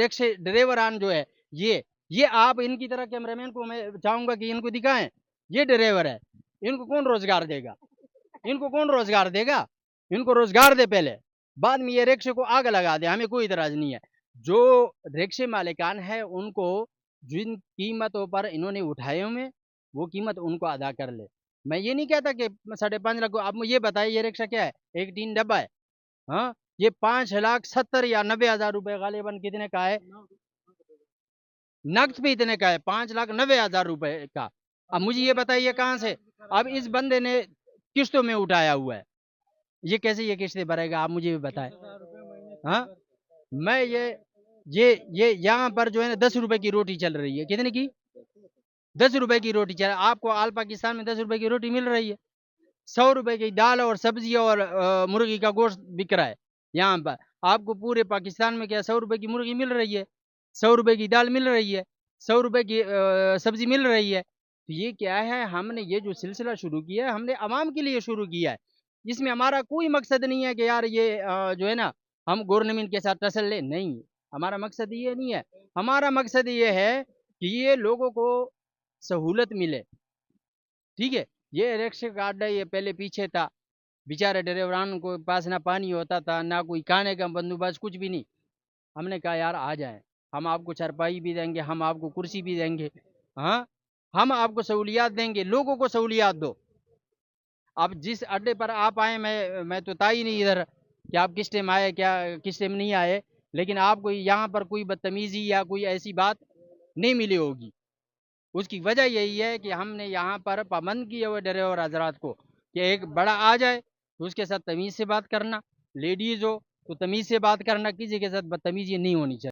रिक्शे ड्राइवरान जो है ये आप इनकी तरह कैमरामैन को मैं चाहूंगा कि इनको दिखाएं। ये ड्राइवर है, इनको कौन रोजगार देगा? इनको कौन रोजगार देगा? इनको रोजगार दे पहले, बाद में ये रिक्शे को आग लगा दे, हमें कोई इतराज नहीं है। जो रिक्शे मालिकान है उनको जिन कीमतों पर इन्होंने उठाए हुए वो कीमत उनको अदा कर ले। मैं ये नहीं कहता कि 5.5 लाख। आप मुझे ये बताइए ये रिक्शा क्या है? एक टीन डब्बा है। हाँ, ये 5,70,000 या 90,000 रुपए गालिबन कितने का है? नक्द पे इतने का है, 5,90,000 रुपए का। अब मुझे ये बताइए कहाँ से? अब इस बंदे ने किस्तों में उठाया हुआ है, ये कैसे ये किस्तें भरेगा? आप मुझे भी बताएं। हाँ, मैं ये यहाँ पर जो है ना 10 रुपए की रोटी चल रही है। कितने की? 10 रुपए की रोटी चल। आपको आल पाकिस्तान में 10 रुपए की रोटी मिल रही है। 100 रुपए की दाल और सब्जी और मुर्गी का गोश्त बिक रहा है यहाँ पर। आपको पूरे पाकिस्तान में क्या 100 रुपए की मुर्गी मिल रही है, 100 रुपए की दाल मिल रही है, 100 रुपए की सब्जी मिल रही है। तो ये क्या है? हमने ये जो सिलसिला शुरू किया है हमने आवाम के लिए शुरू किया है। इसमें हमारा कोई मकसद नहीं है कि यार ये जो है ना हम गवर्नमेंट के साथ टसल ले, नहीं। हमारा मकसद ये नहीं है। हमारा मकसद ये है कि ये लोगों को सहूलत मिले। ठीक है, ये रिक्शे का अड्डा ये पहले पीछे था, बेचारे ड्राइवरान को पास ना पानी होता था ना कोई खाने का बंदोबस्त, कुछ भी नहीं। हमने कहा यार आ जाए, हम आपको चारपाई भी देंगे, हम आपको कुर्सी भी देंगे। हाँ, हम आपको सहूलियात देंगे, लोगों को सहूलियात दो। अब जिस अड्डे पर आप आए, मैं तो था ही नहीं इधर कि आप किस टाइम आए क्या किस टाइम नहीं आए, लेकिन आपको यहाँ पर कोई बदतमीजी या कोई ऐसी बात नहीं मिली होगी। उसकी वजह यही है कि हमने यहाँ पर पाबंद किए हुए ड्राइवर हजरात को कि एक बड़ा आ जाए तो उसके साथ तमीज़ से बात करना, लेडीज़ हो तो तमीज़ से बात करना, किसी के साथ बदतमीजी नहीं होनी चाहिए।